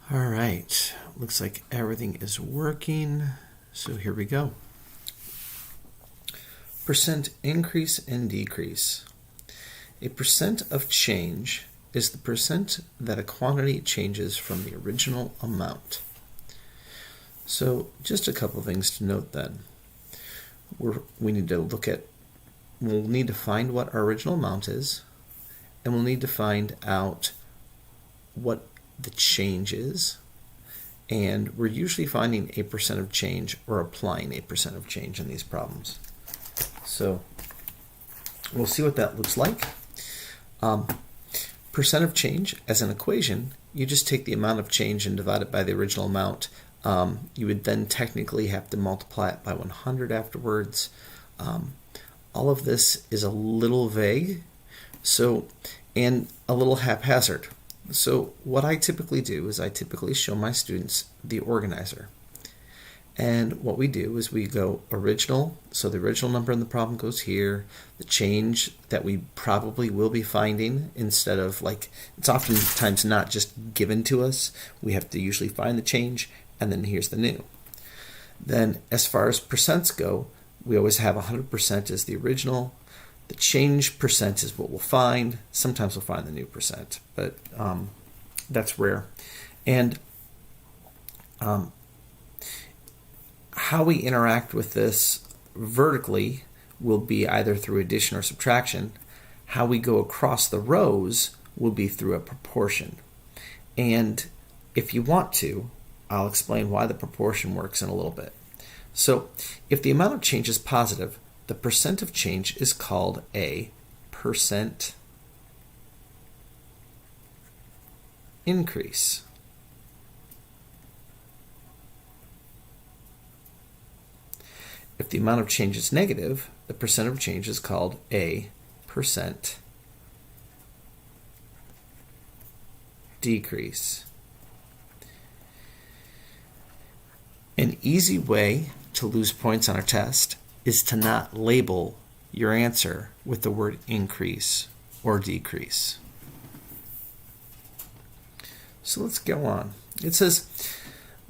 All right, looks like everything is working. So here we go. Percent increase and decrease. A percent of change is the percent that a quantity changes from the original amount. So just a couple things to note then. We need to we'll need to find what our original amount is, and we'll need to find out what the change is, and we're usually finding a percent of change or applying a percent of change in these problems. So we'll see what that looks like. Percent of change as an equation, you just take the amount of change and divide it by the original amount. You would then technically have to multiply it by 100 afterwards. All of this is a little vague, and a little haphazard. So what I typically do is I typically show my students the organizer. And what we do is we go original, so the original number in the problem goes here, the change that we probably will be finding, instead of it's oftentimes not just given to us, we have to usually find the change, and then here's the new. Then as far as percents go, we always have 100% as the original. The change percent is what we'll find. Sometimes we'll find the new percent, but that's rare. And how we interact with this vertically will be either through addition or subtraction. How we go across the rows will be through a proportion. And if you want to, I'll explain why the proportion works in a little bit. So if the amount of change is positive, the percent of change is called a percent increase. If the amount of change is negative, the percent of change is called a percent decrease. An easy way to lose points on a test is to not label your answer with the word increase or decrease. So let's go on. It says,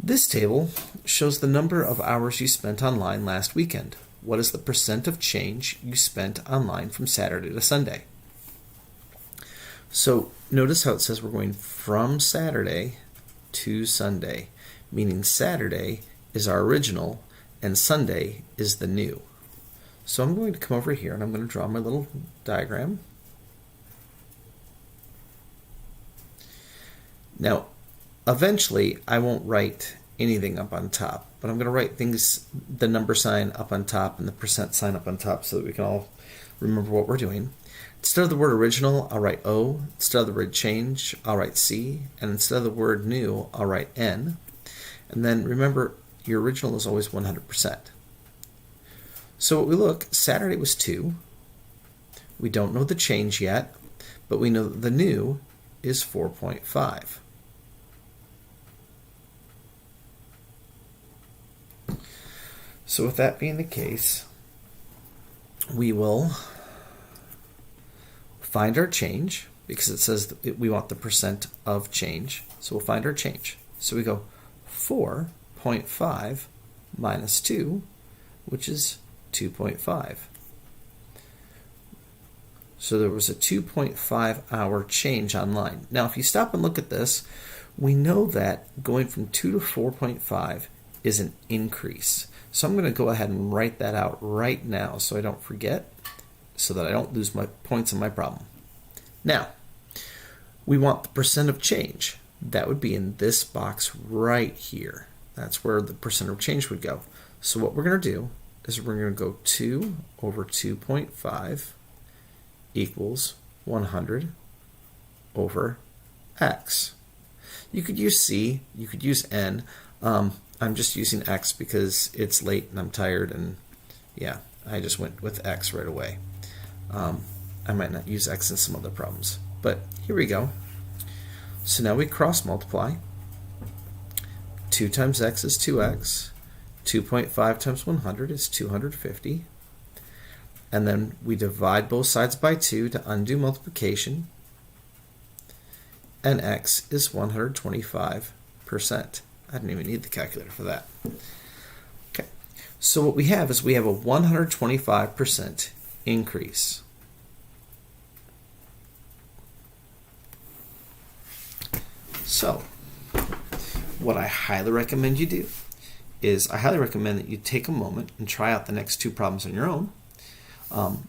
this table shows the number of hours you spent online last weekend. What is the percent of change you spent online from Saturday to Sunday? So notice how it says we're going from Saturday to Sunday, meaning Saturday is our original and Sunday is the new. So I'm going to come over here and I'm going to draw my little diagram. Now, eventually I won't write anything up on top, but I'm going to write things, the number sign up on top and the percent sign up on top so that we can all remember what we're doing. Instead of the word original, I'll write O. Instead of the word change, I'll write C. And instead of the word new, I'll write N. And then remember, your original is always 100%. So what we look, Saturday was 2. We don't know the change yet, but we know that the new is 4.5. So with that being the case, we will find our change, because it says that we want the percent of change. So we'll find our change. So we go 4.5 minus 2, which is 2.5. So there was a 2.5 hour change online. Now, if you stop and look at this, we know that going from 2 to 4.5 is an increase. So I'm going to go ahead and write that out right now so I don't forget, so that I don't lose my points in my problem. Now, we want the percent of change. That would be in this box right here. That's where the percent of change would go. So what we're going to do is we're going to go 2 over 2.5 equals 100 over x. You could use C, you could use N. I'm just using x because it's late and I'm tired, and yeah, I just went with x right away. I might not use x in some other problems, but here we go. So now we cross multiply. 2 times x is 2x. 2.5 times 100 is 250. And then we divide both sides by 2 to undo multiplication. And x is 125 I didn't even need the calculator for that. Okay, so what we have is we have a 125% increase. So, what I highly recommend you do is I highly recommend that you take a moment and try out the next two problems on your own.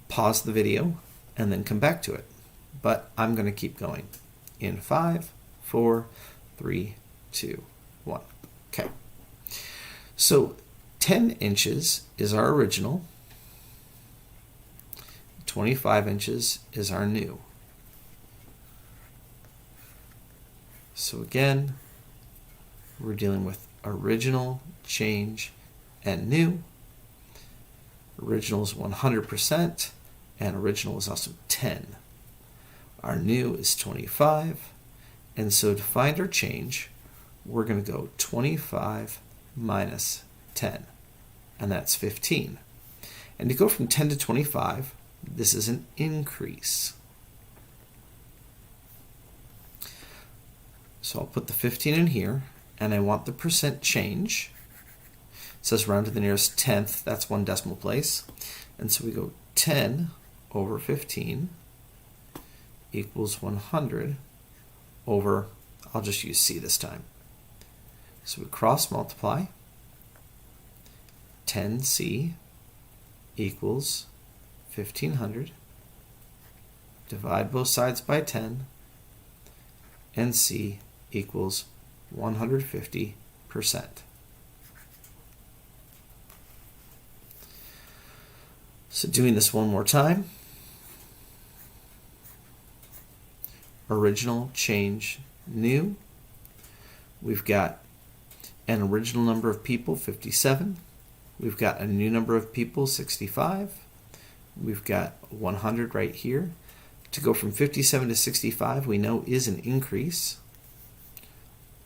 Pause the video and then come back to it. But I'm going to keep going in 5, 4, 3, 2, 1. Okay. So 10 inches is our original. 25 inches is our new. So again, we're dealing with original, change, and new. Original is 100%, and original is also 10. Our new is 25, and so to find our change, we're going to go 25 minus 10, and that's 15. And to go from 10 to 25, this is an increase. So I'll put the 15 in here, and I want the percent change. It says round to the nearest tenth, that's one decimal place. And so we go 10 over 15 equals 100 over, I'll just use C this time. So we cross multiply. 10C equals 1500. Divide both sides by 10, and C equals 150%. So doing this one more time. Original, change, new. We've got an original number of people, 57. We've got a new number of people, 65. We've got 100 right here. To go from 57 to 65, we know is an increase.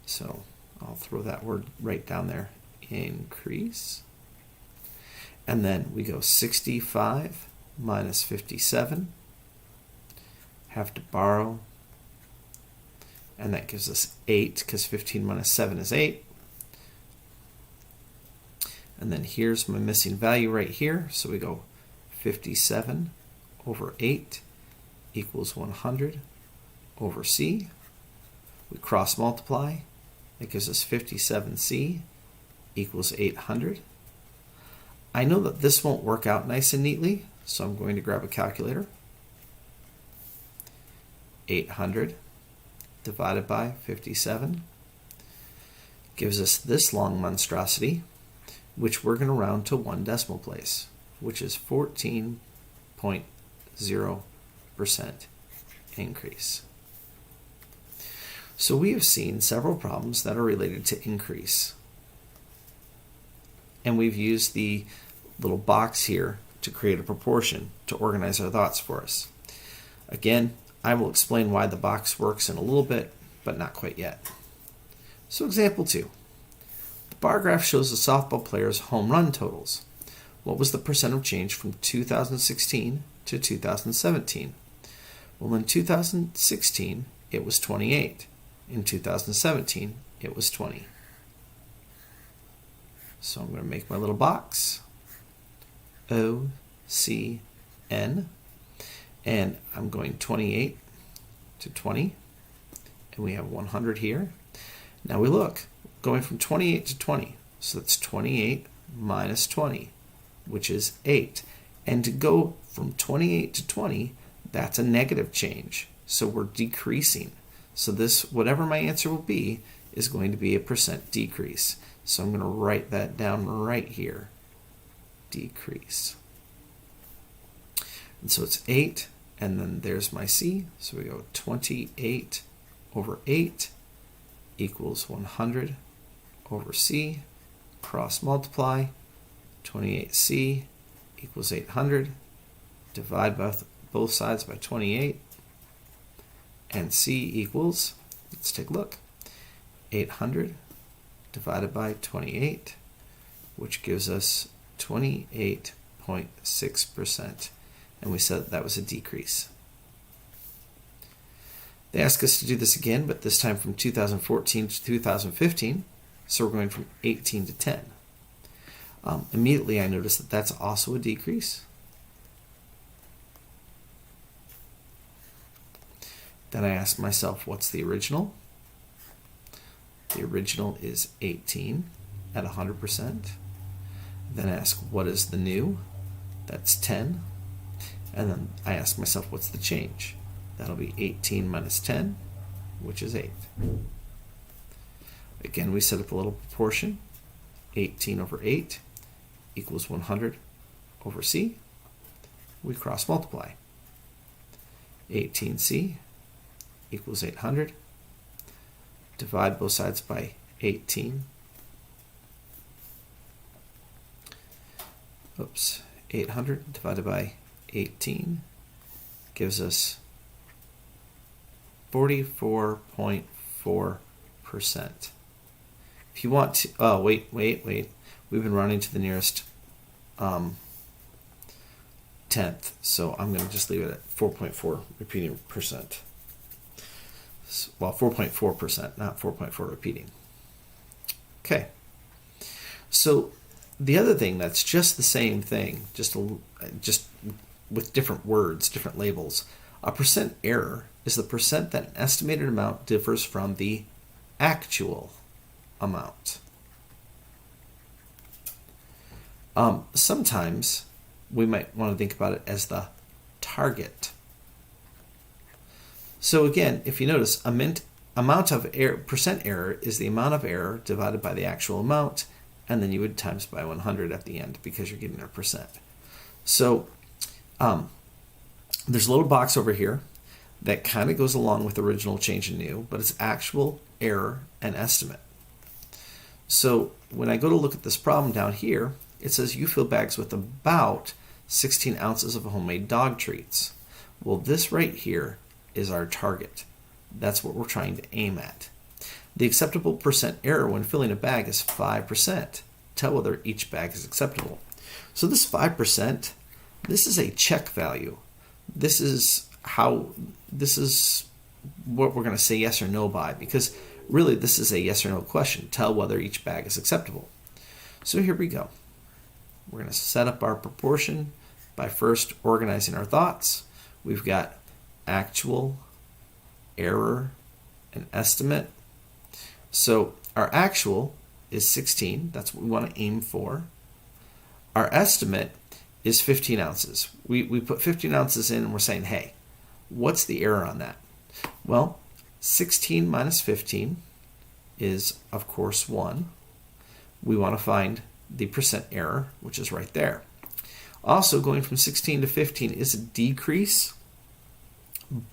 So I'll throw that word right down there, increase. And then we go 65 minus 57. Have to borrow. And that gives us 8, because 15 minus 7 is 8. And then here's my missing value right here. So we go 57 over 8 equals 100 over C. We cross multiply. That gives us 57C equals 800. I know that this won't work out nice and neatly, so I'm going to grab a calculator. 800 divided by 57 gives us this long monstrosity, which we're going to round to one decimal place, which is 14.0% increase. So we have seen several problems that are related to increase. And we've used the little box here to create a proportion to organize our thoughts for us. Again, I will explain why the box works in a little bit, but not quite yet. So example 2. The bar graph shows the softball players' home run totals. What was the percent of change from 2016 to 2017? Well, in 2016, it was 28. In 2017, it was 20. So I'm going to make my little box, O, C, N, and I'm going 28 to 20, and we have 100 here. Now we look, going from 28 to 20, so that's 28 minus 20, which is 8. And to go from 28 to 20, that's a negative change, so we're decreasing. So this, whatever my answer will be, is going to be a percent decrease. So I'm going to write that down right here, decrease. And so it's 8, and then there's my C. So we go 28 over 8 equals 100 over C. Cross multiply, 28C equals 800. Divide both sides by 28. And C equals, let's take a look, 800 divided by 28, which gives us 28.6%. And we said that was a decrease. They ask us to do this again, but this time from 2014 to 2015. So we're going from 18 to 10. Immediately I notice that that's also a decrease. Then I ask myself, what's the original? The original is 18 at 100%. Then I ask, what is the new? That's 10. And then I ask myself, what's the change? That'll be 18 minus 10, which is 8. Again, we set up a little proportion. 18 over 8 equals 100 over C. We cross multiply. 18C equals 800. Divide both sides by 18. 800 divided by 18 gives us 44.4%. If you want to, oh, wait. We've been running to the nearest tenth, so I'm going to just leave it at 4.4 repeating percent. Well, 4.4%, not 4.4 repeating. Okay. So the other thing that's just the same thing, just with different words, different labels. A percent error is the percent that an estimated amount differs from the actual amount. Sometimes we might want to think about it as the target. So again, if you notice, amount of error, percent error is the amount of error divided by the actual amount, and then you would times by 100 at the end because you're getting a percent. So there's a little box over here that kind of goes along with original, change, and new, but it's actual, error, and estimate. So when I go to look at this problem down here, it says you fill bags with about 16 ounces of homemade dog treats. Well, this right here is our target. That's what we're trying to aim at. The acceptable percent error when filling a bag is 5%. Tell whether each bag is acceptable. So this 5%, this is a check value. This is what we're going to say yes or no by, because really this is a yes or no question. Tell whether each bag is acceptable. So here we go. We're going to set up our proportion by first organizing our thoughts. We've got actual, error, and estimate. So our actual is 16. That's what we want to aim for. Our estimate is 15 ounces. We put 15 ounces in and we're saying, hey, what's the error on that? Well, 16 minus 15 is, of course, 1. We want to find the percent error, which is right there. Also, going from 16 to 15 is a decrease,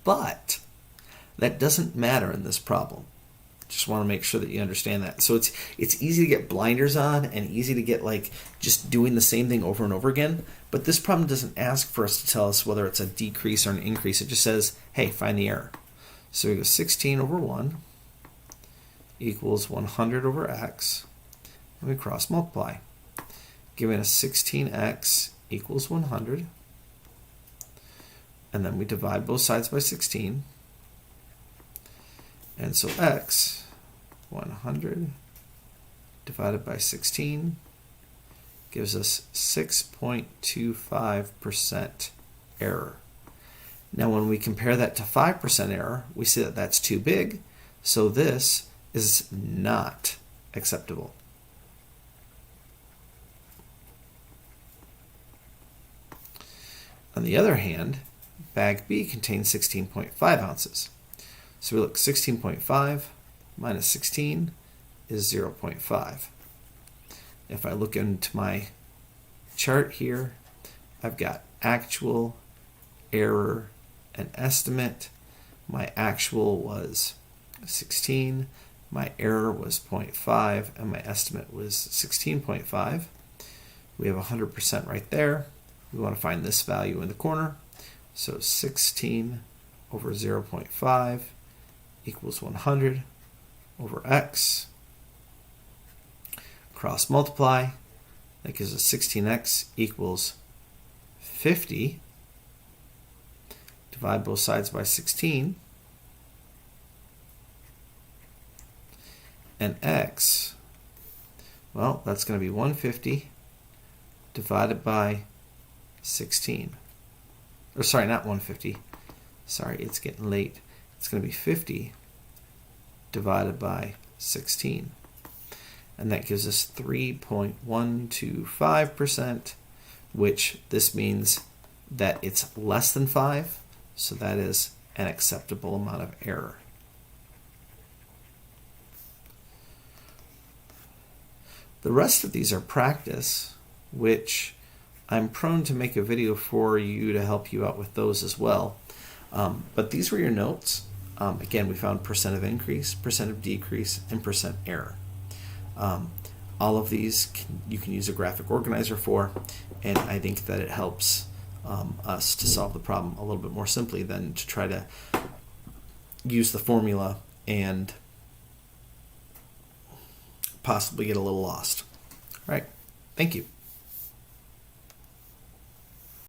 but that doesn't matter in this problem. Just want to make sure that you understand that. So it's easy to get blinders on and easy to get like just doing the same thing over and over again. But this problem doesn't ask for us to tell us whether it's a decrease or an increase. It just says, hey, find the error. So we go 16 over 1 equals 100 over x. And we cross multiply, giving us 16x equals 100. And then we divide both sides by 16. And so x, 100 divided by 16, gives us 6.25% error. Now when we compare that to 5% error, we see that that's too big, so this is not acceptable. On the other hand, bag B contains 16.5 ounces. So we look, 16.5 minus 16 is 0.5. If I look into my chart here, I've got actual, error, and estimate. My actual was 16, my error was 0.5, and my estimate was 16.5. We have 100% right there. We want to find this value in the corner. So 16 over 0.5 equals 100 over x. Cross multiply. That gives us 16x equals 50. Divide both sides by 16. And x, well, that's going to be 150 divided by 16. Or sorry, not 150. Sorry, it's getting late. It's going to be 50 divided by 16. And that gives us 3.125%, which this means that it's less than 5, so that is an acceptable amount of error. The rest of these are practice, which I'm prone to make a video for you to help you out with those as well. But these were your notes. Again, we found percent of increase, percent of decrease, and percent error. All of these you can use a graphic organizer for, and I think that it helps us to solve the problem a little bit more simply than to try to use the formula and possibly get a little lost. All right, thank you.